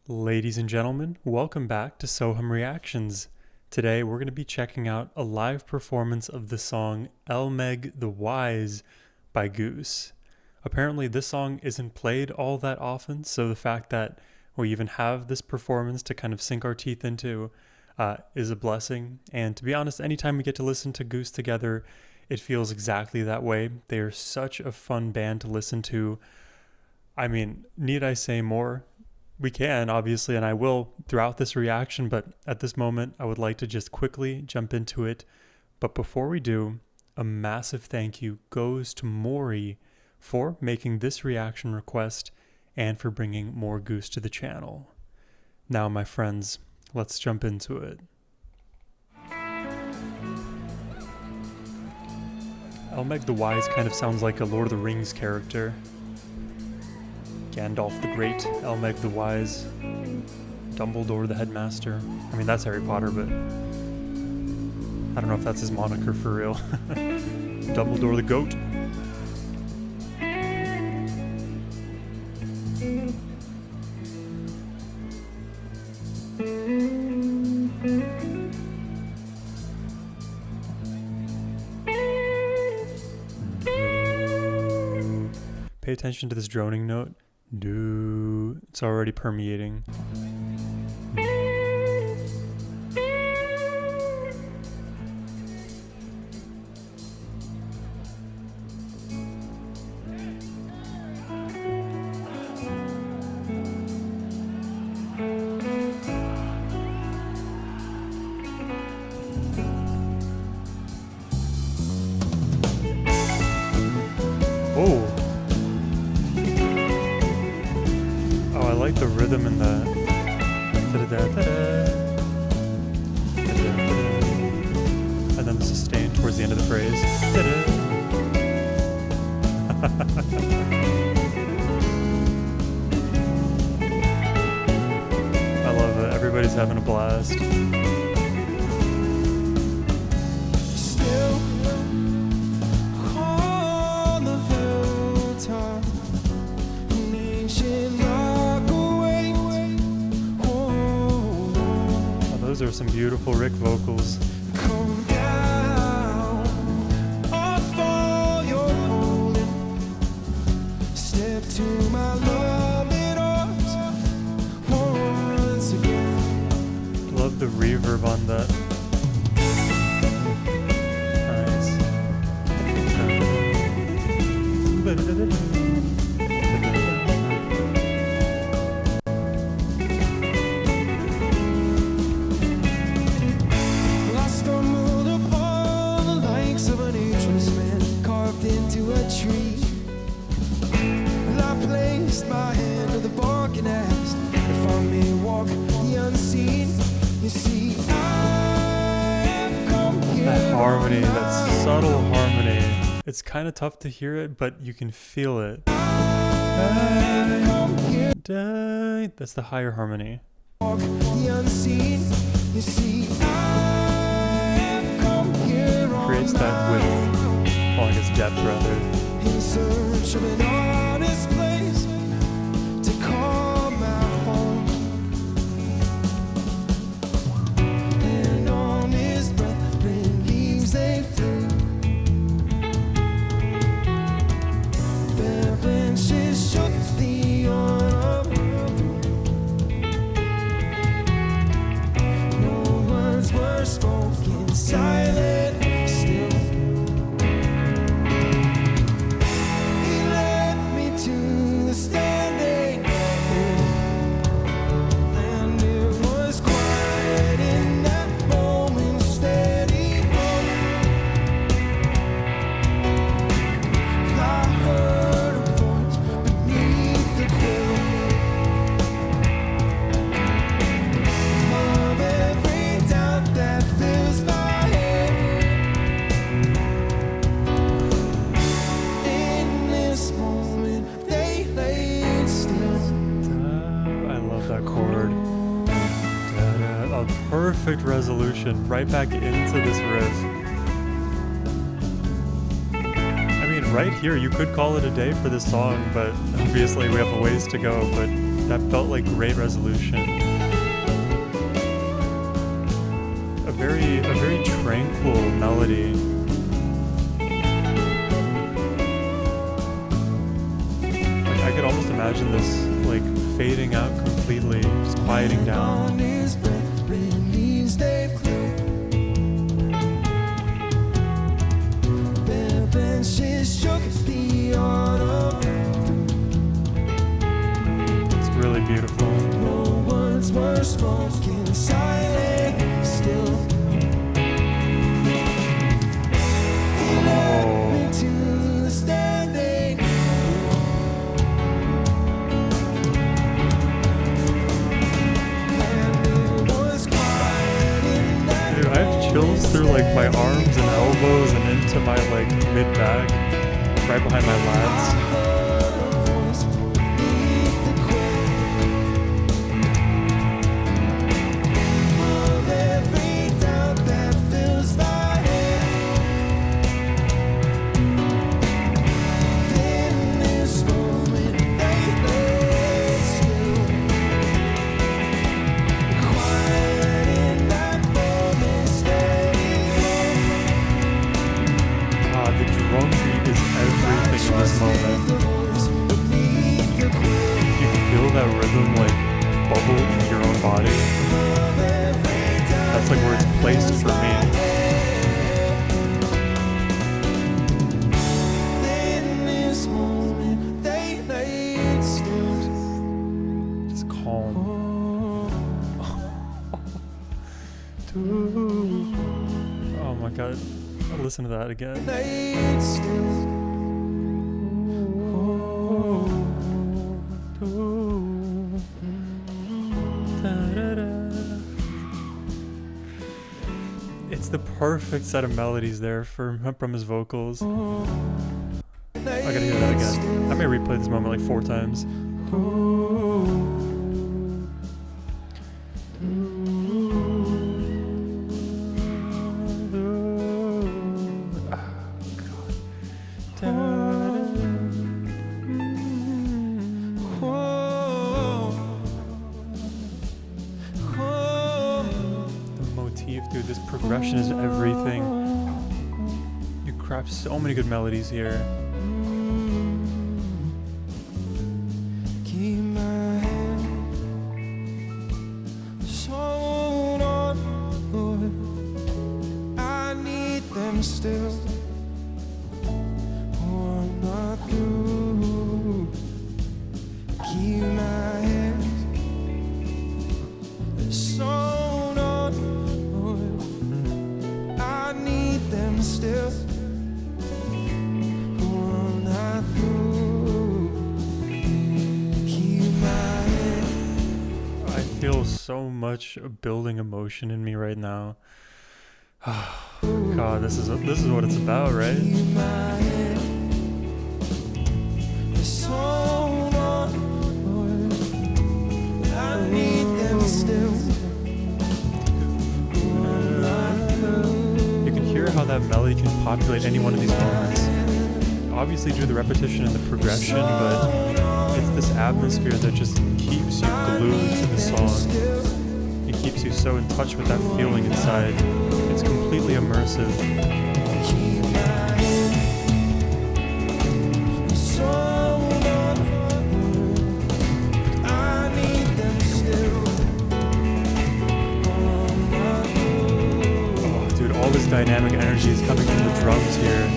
Ladies and gentlemen, welcome back to Sohum Reactions. Today we're going to be checking out a live performance of the song Elmeg the Wise by Goose. Apparently this song isn't played all that often, so the fact that we even have this performance to kind of sink our teeth into is a blessing. And to be honest, anytime we get to listen to Goose together, it feels exactly that way. They are such a fun band to listen to. I mean, need I say more? We can, obviously, and I will throughout this reaction, but at this moment, I would like to just quickly jump into it. But before we do, a massive thank you goes to Maury for making this reaction request and for bringing more Goose to the channel. Now, my friends, let's jump into it. Elmeg the Wise kind of sounds like a Lord of the Rings character. Gandalf the Great, Elmeg the Wise, Dumbledore the Headmaster. I mean, that's Harry Potter, but I don't know if that's his moniker for real. Dumbledore the Goat. Pay attention to this droning note. Do it's already permeating. Oh. I like the rhythm and the and then the sustain towards the end of the phrase. I love it. Everybody's having a blast. Those are some beautiful Rick vocals. Come down off all your holding. Step to my loving arms once again. Love the reverb on that. Into a tree, and I placed my hand to the bark and asked if I may walk the unseen. You see, I've come here. That harmony, that subtle harmony. It's kind of tough to hear it, but you can feel it. That's the higher harmony. Walk the unseen. You see, I've come here. Creates that width. Well, I guess depth rather. In search of an honest place to call my home. And on his breath, when leaves they flee. Their branches shook the autumn. No words were spoken, silent still. Perfect resolution, right back into this riff. I mean, right here, you could call it a day for this song, but obviously we have a ways to go, but That felt like great resolution. A very tranquil melody. Like I could almost imagine this like fading out completely, just quieting down. It's really beautiful. No words were spoken, silent still. He led me to the standing. And it was quiet in that. Dude, I have chills through like my arms and elbows and into my like mid back, right behind my lats. That's like where it's placed for me. Just calm. Oh my god. I'll listen to that again. It's the perfect set of melodies there from his vocals. I gotta hear that again. I may replay this moment like 4 times. Dude, this progression is everything. You craft so many good melodies here. Keep my hand sold on, Lord. I need them still. Oh, I'm not through. Keep my hands sold on, Lord. I need them still. Oh, I'm not through. Keep my hands. I feel so much building emotion in me right now. God, this is what it's about, right? Keep my hand sold on, Lord. I need them still. You can hear how that melody can populate any one of these moments. Obviously due to the repetition and the progression, but it's this atmosphere that just keeps you glued to the song. It keeps you so in touch with that feeling inside. It's completely immersive. Keep my hand sold on, Lord. I need them still. Oh, dude, all this dynamic energy is coming from the drums here.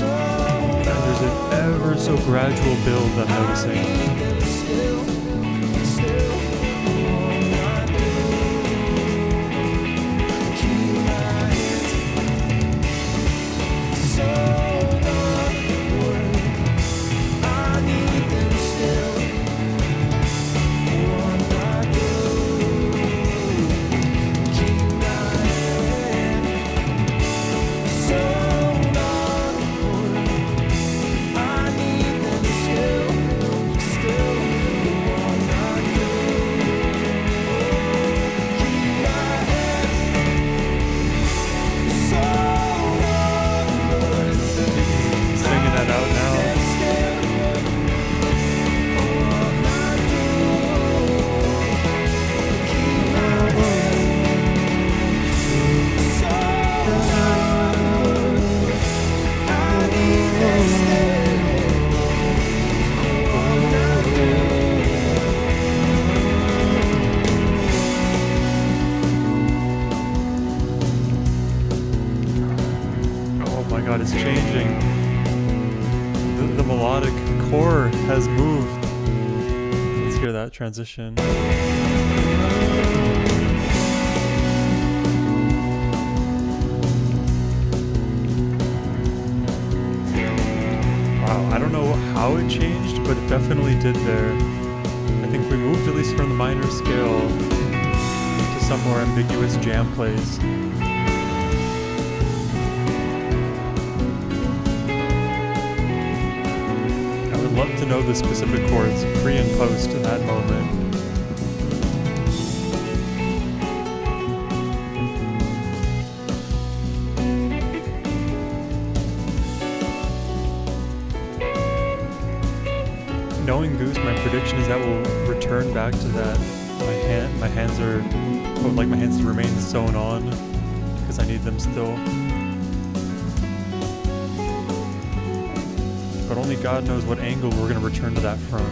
And there's an ever so gradual build I'm noticing. hear that transition. Wow, I don't know how it changed, but it definitely did there. I think we moved at least from the minor scale to some more ambiguous jam plays. I would love to know the specific chords pre and post in that moment. Knowing Goose, my prediction is that we'll return back to that. My hands are, I would like my hands to remain sewn on because I need them still. But only God knows what angle we're going to return to that from.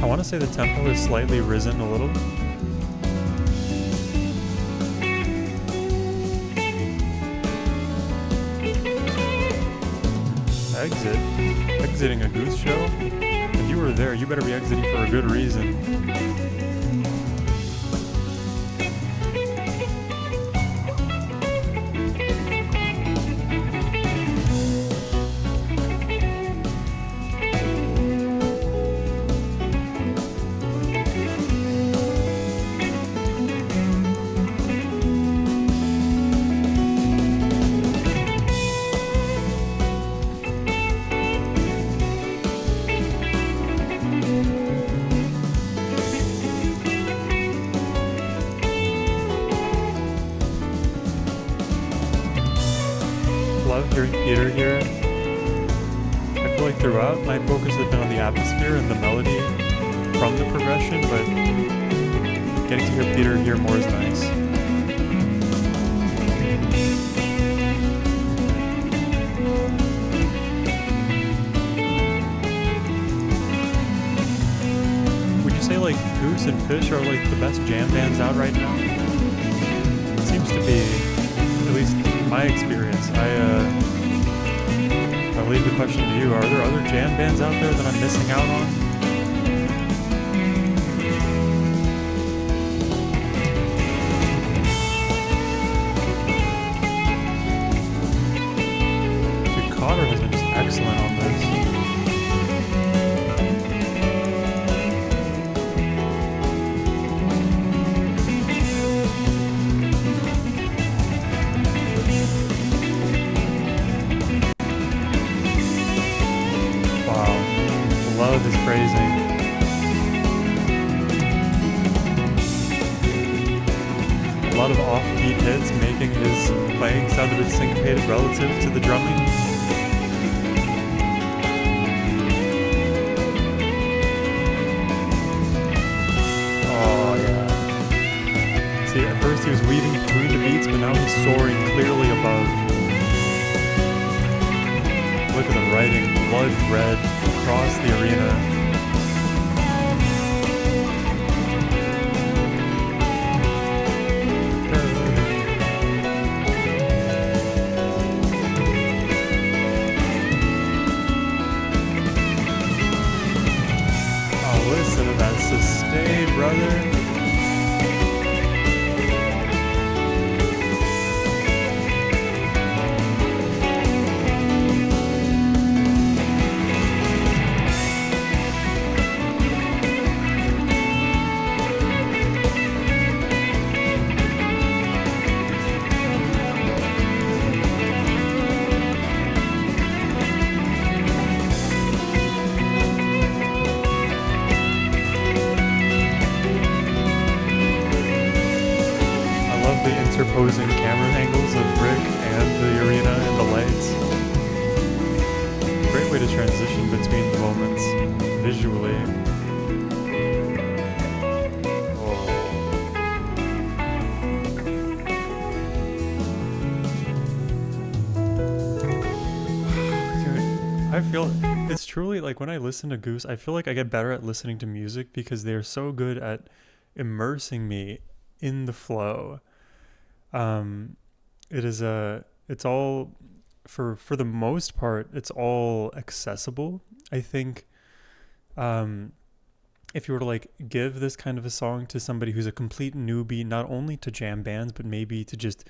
I want to say the tempo is slightly risen a little. Exiting a Goose show? If you were there, you better be exiting for a good reason. Love hearing Peter here. I feel like throughout my focus has been on the atmosphere and the melody from the progression, but getting to hear Peter here more is nice. Would you say like Goose and Fish are like the best jam bands out right now? It seems to be, at least in my experience. I'll leave the question to you. Are there other jam bands out there that I'm missing out on? Dude, Cotter has been just excellent on this. Love his phrasing. A lot of offbeat hits, making his playing sound a bit syncopated relative to the drumming. Oh yeah. See, at first he was weaving between the beats, but now he's soaring clearly above. Look at the writing, blood red across the arena. Oh, listen to that sustain, brother. Interposing camera angles of Rick and the arena and the lights. Great way to transition between moments visually. Dude, I feel it's truly like when I listen to Goose, I feel like I get better at listening to music because they're so good at immersing me in the flow. Um, it's all for the most part, it's all accessible. I think um, if you were to like give this kind of a song to somebody who's a complete newbie, not only to jam bands but maybe to just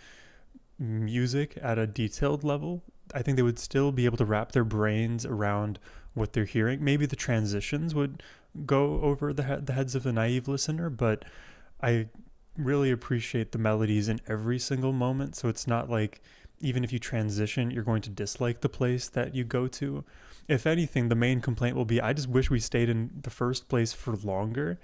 music at a detailed level, I think they would still be able to wrap their brains around what they're hearing. Maybe the transitions would go over the heads of the naive listener, but I really appreciate the melodies in every single moment. So it's not like even if you transition, you're going to dislike the place that you go to. If anything, the main complaint will be, I just wish we stayed in the first place for longer.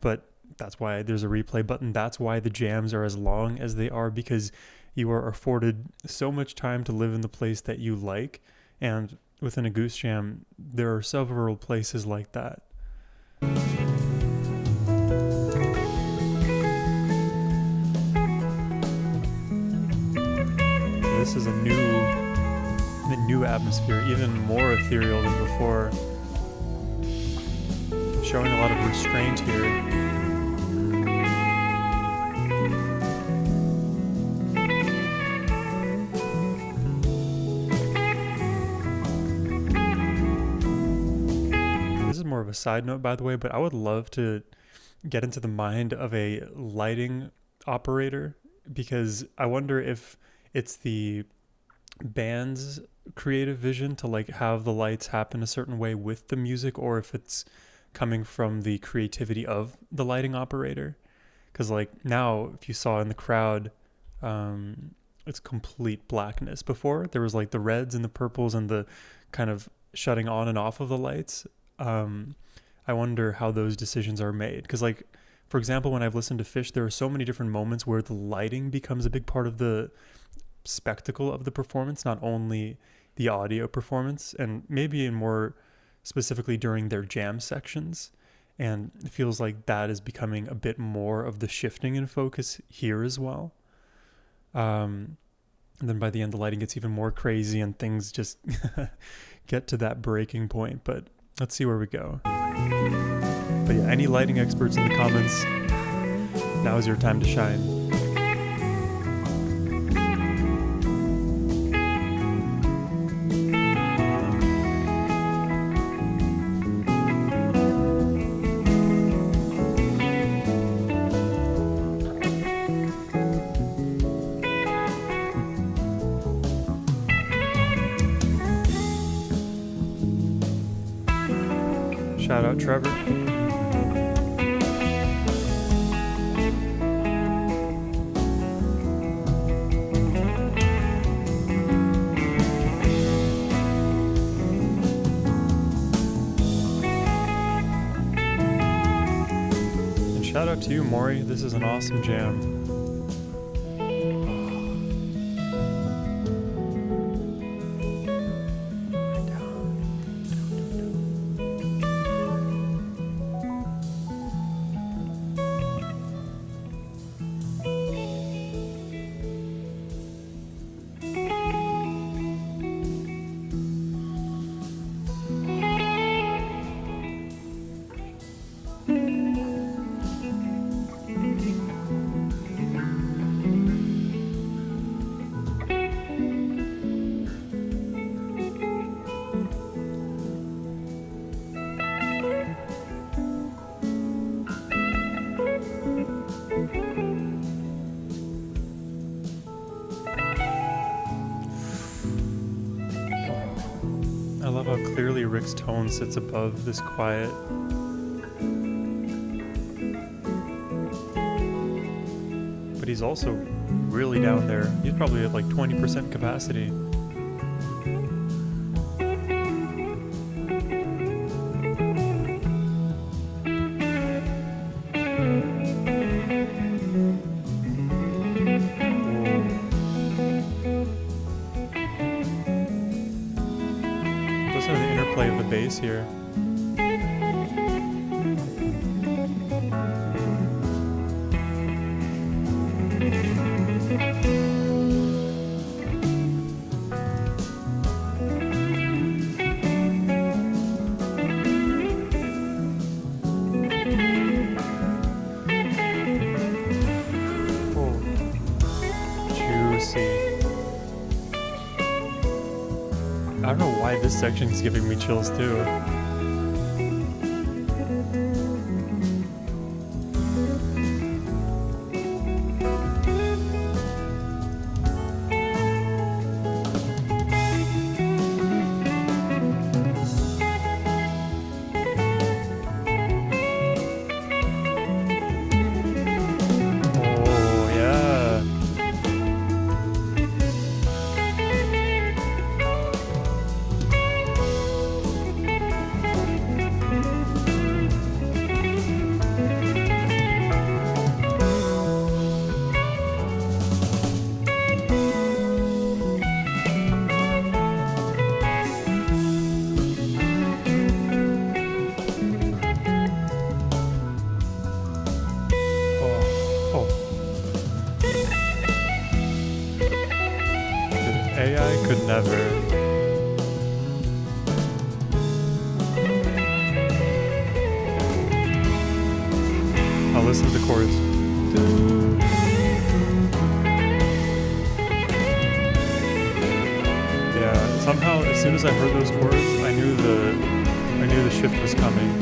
But that's why there's a replay button. That's why the jams are as long as they are, because you are afforded so much time to live in the place that you like. And within a Goose Jam, there are several places like that. This is a new atmosphere, even more ethereal than before. Showing a lot of restraint here. More of a side note, by the way, but I would love to get into the mind of a lighting operator, because I wonder if it's the band's creative vision to like have the lights happen a certain way with the music, or if it's coming from the creativity of the lighting operator. Because like now, if you saw in the crowd, it's complete blackness. Before there was like the reds and the purples and the kind of shutting on and off of the lights. I wonder how those decisions are made. Because like, for example, when I've listened to Fish, there are so many different moments where the lighting becomes a big part of the spectacle of the performance, not only the audio performance, and maybe in more specifically during their jam sections. And it feels like that is becoming a bit more of the shifting in focus here as well. And then by the end, the lighting gets even more crazy and things just get to that breaking point. But let's see where we go. But yeah, any lighting experts in the comments, now is your time to shine. Shout out Trevor. And shout out to you, Maury. This is an awesome jam. I love how clearly Rick's tone sits above this quiet. But he's also really down there. He's probably at like 20% capacity. Listen to the interplay of the bass here. section's giving me chills too. AI could never. I'll listen to the chorus. Yeah, somehow as soon as I heard those chords, I knew the shift was coming.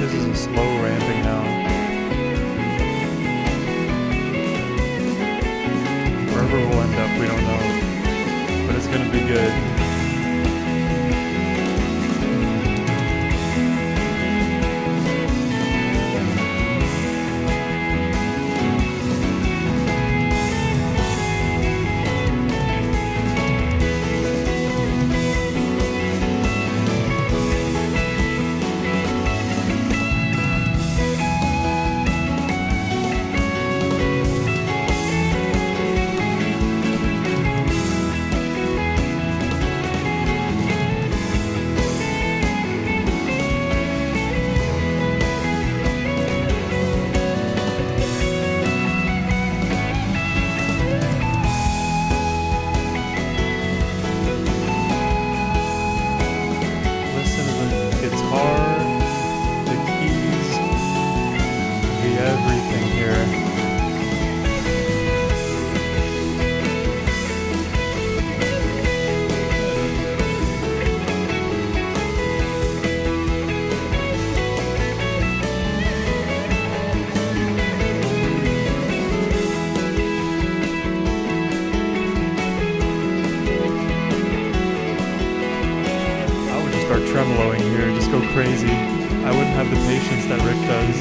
This is a slow ramping now. Wherever we'll end up, we don't know. But it's gonna be good. Tremoloing here, just go crazy. I wouldn't have the patience that Rick does.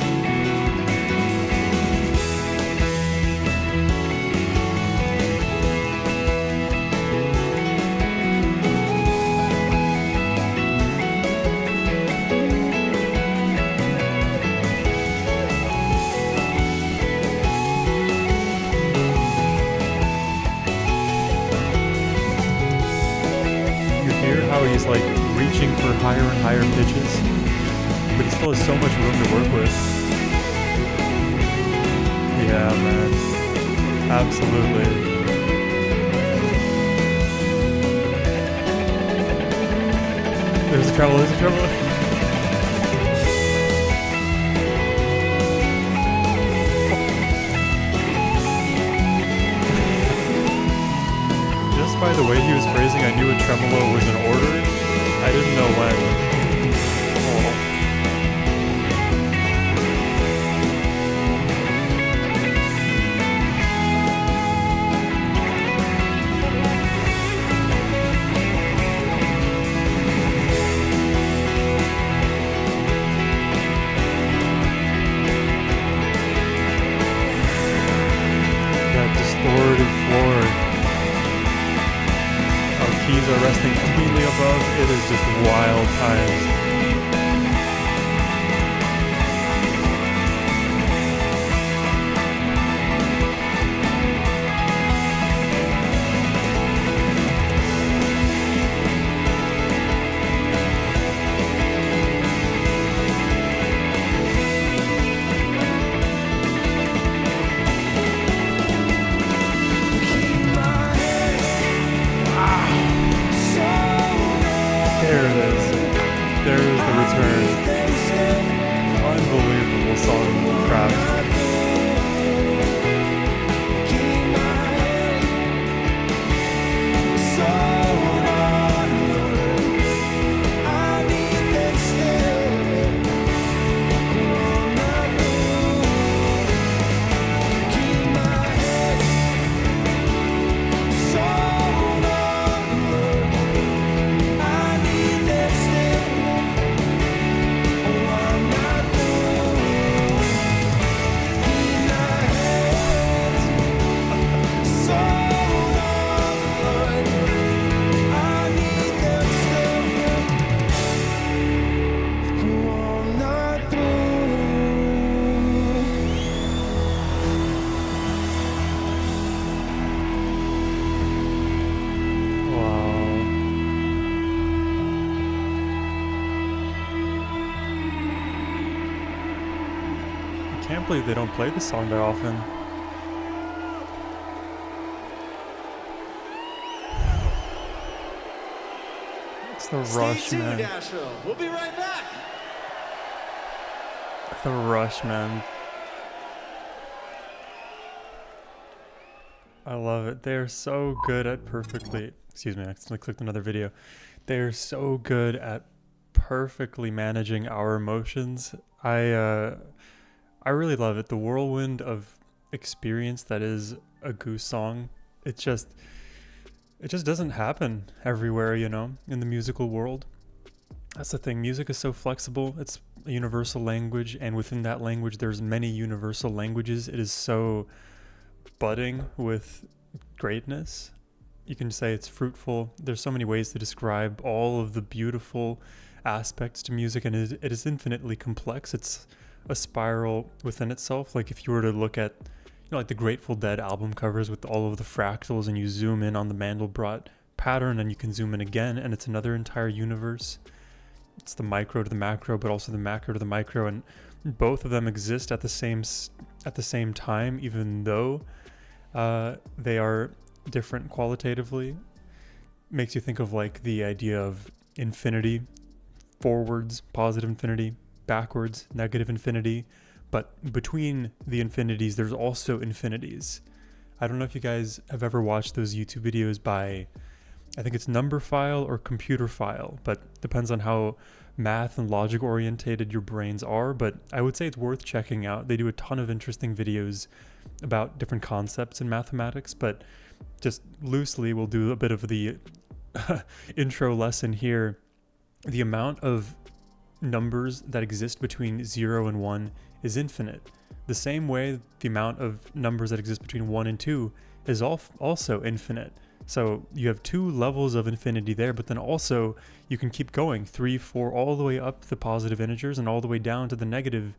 You hear how he's like reaching for higher and higher pitches, but he still has so much room to work with. Yeah, man. Absolutely. There's a treble, there's a treble. Just by the way he was phrasing, I knew a tremolo was in order. I didn't know when. That distorted floor. Keys are resting cleanly above. It is just wild times. There it is. There is the return. Unbelievable song craft. can't believe they don't play this song that often. It's the rush, Stay tuned, man. Nashville. We'll be right back. The rush, man. I love it. They're so good at perfectly... Excuse me, I accidentally clicked another video. They're so good at perfectly managing our emotions. I really love it. The whirlwind of experience that is a Goose song. It just doesn't happen everywhere, you know, in the musical world. That's the thing. Music is so flexible. It's a universal language, and within that language there's many universal languages. It is so budding with greatness. You can say it's fruitful. There's so many ways to describe all of the beautiful aspects to music, and it is infinitely complex. It's a spiral within itself. Like if you were to look at, you know, like the Grateful Dead album covers with all of the fractals, and you zoom in on the Mandelbrot pattern, and you can zoom in again, and it's another entire universe. It's the micro to the macro, but also the macro to the micro, and both of them exist at the same time, even though they are different qualitatively. Makes you think of like the idea of infinity, forwards, positive infinity, backwards, negative infinity, but between the infinities there's also infinities. I don't know if you guys have ever watched those YouTube videos by, I think it's Numberphile or Computerphile, but depends on how math and logic orientated your brains are, but I would say it's worth checking out. They do a ton of interesting videos about different concepts in mathematics, but just loosely we'll do a bit of the intro lesson here. The amount of numbers that exist between 0 and 1 is infinite. The same way the amount of numbers that exist between 1 and 2 is also infinite. So you have two levels of infinity there, but then also you can keep going 3, 4, all the way up the positive integers and all the way down to the negative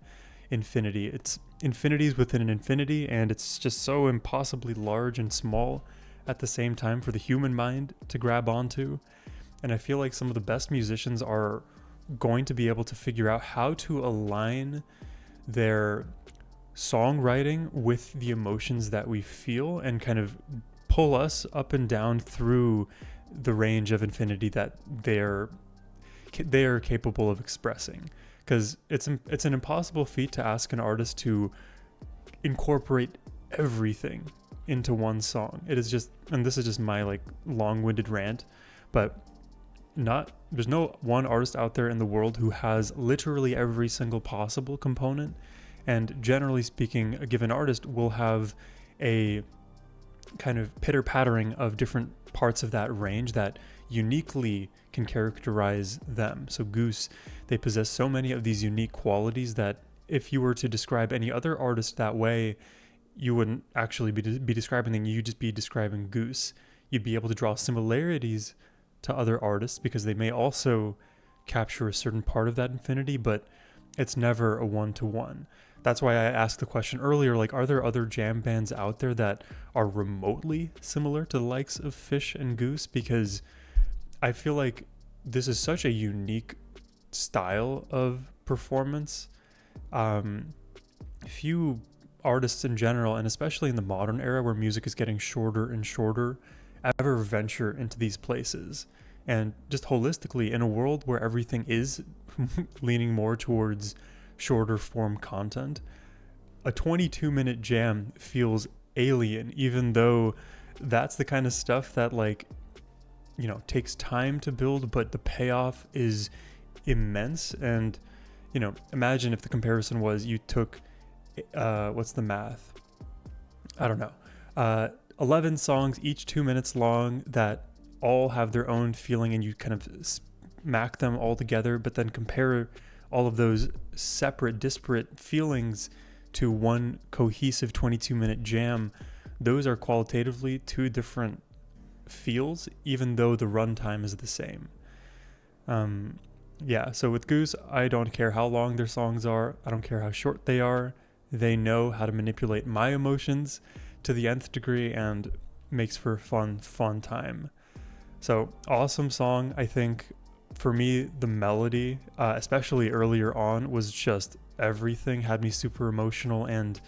infinity. It's infinities within an infinity, and it's just so impossibly large and small at the same time for the human mind to grab onto. And I feel like some of the best musicians are going to be able to figure out how to align their songwriting with the emotions that we feel and kind of pull us up and down through the range of infinity that they're capable of expressing. Because it's an impossible feat to ask an artist to incorporate everything into one song. It is just, and this is just my like long-winded rant, but there's no one artist out there in the world who has literally every single possible component. And generally speaking, a given artist will have a kind of pitter-pattering of different parts of that range that uniquely can characterize them. So Goose, they possess so many of these unique qualities that if you were to describe any other artist that way, you wouldn't actually be describing them, you'd just be describing Goose. You'd be able to draw similarities to other artists because they may also capture a certain part of that infinity, but it's never a one-to-one. That's why I asked the question earlier, like, are there other jam bands out there that are remotely similar to the likes of Fish and Goose? Because I feel like this is such a unique style of performance. Few artists in general, and especially in the modern era where music is getting shorter and shorter, ever venture into these places. And just holistically, in a world where everything is leaning more towards shorter form content, a 22-minute jam feels alien, even though that's the kind of stuff that, like, you know, takes time to build, but the payoff is immense. And, you know, imagine if the comparison was you took what's the math? I don't know. 11 songs, each 2 minutes long, that all have their own feeling, and you kind of smack them all together, but then compare all of those separate, disparate feelings to one cohesive 22-minute jam. Those are qualitatively two different feels, even though the runtime is the same. Yeah, so with Goose, I don't care how long their songs are. I don't care how short they are. They know how to manipulate my emotions to the nth degree and makes for a fun time. So awesome song. I think for me, the melody, especially earlier on, was just everything, had me super emotional, and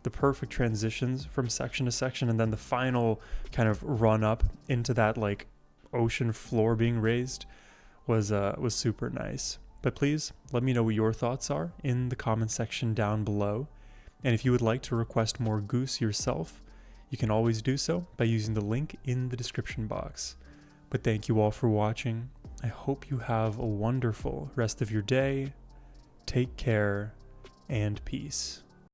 the perfect transitions from section to section, and then the final kind of run up into that like ocean floor being raised was super nice. But please let me know what your thoughts are in the comment section down below. And if you would like to request more Goose yourself, you can always do so by using the link in the description box. But thank you all for watching. I hope you have a wonderful rest of your day. Take care and peace.